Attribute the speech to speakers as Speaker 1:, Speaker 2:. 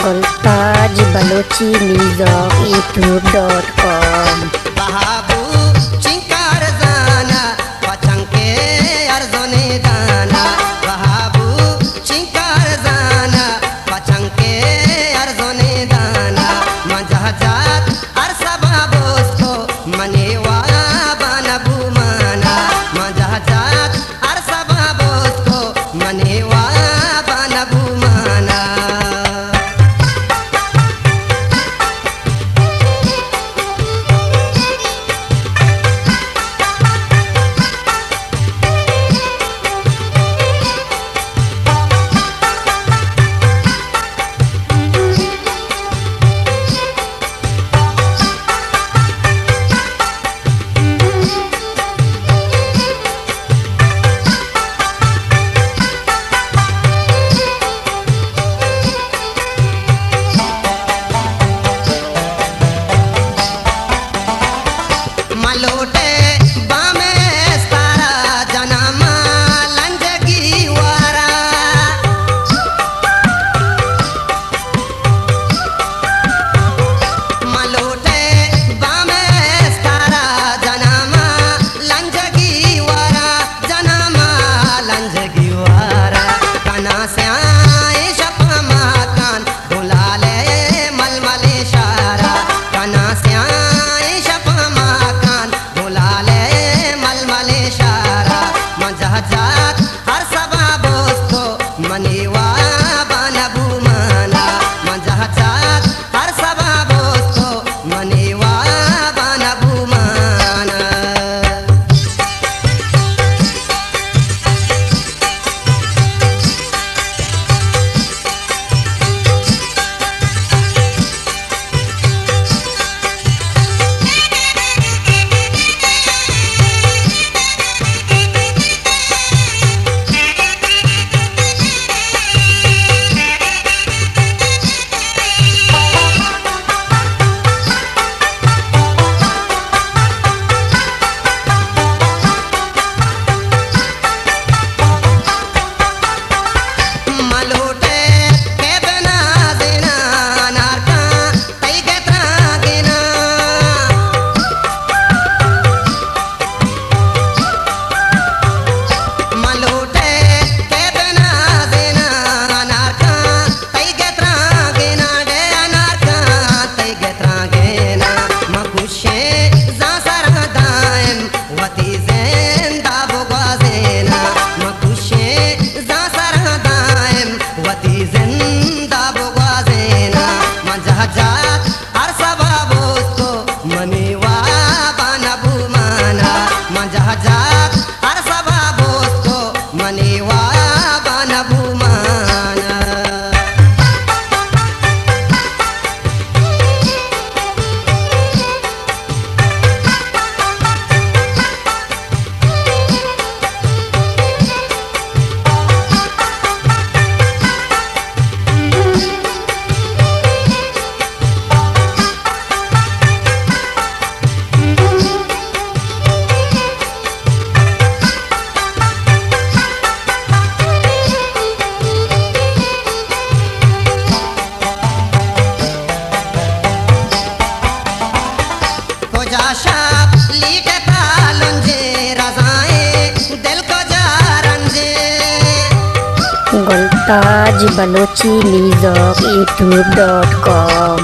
Speaker 1: गुलताज Balochi music youtube.com।
Speaker 2: बाबू चिंकार जाना पचंके अर्जोने दाना बाबू चिंकार जाना पचंके अर्जोने दाना मजा जात अरसा बाबोस्तो मनेवा बनबू माना मजा जात अरसा बाबोस्तो मनेवा बनबू माना। मलोटे बामे सारा जनमा लंजगी वारा मलोटे बामे सारा जनमा लंजगी वारा जनमा लंजगी वारा कना से आए शपा मातान दुलाले मलमले शारा कना से आए शपा जात हर सबा बोस्तो मनेवा बनबू माना मजा जात हर सबा बोस्तो मनेवा बनबू माना। जात हर सबा बोस्तो मनेवा बनबू माना। शाप लीटे तालुंजे रजाए दिल को जा रंजे
Speaker 1: गुलताज बलोची म्यूजिक youtube.com।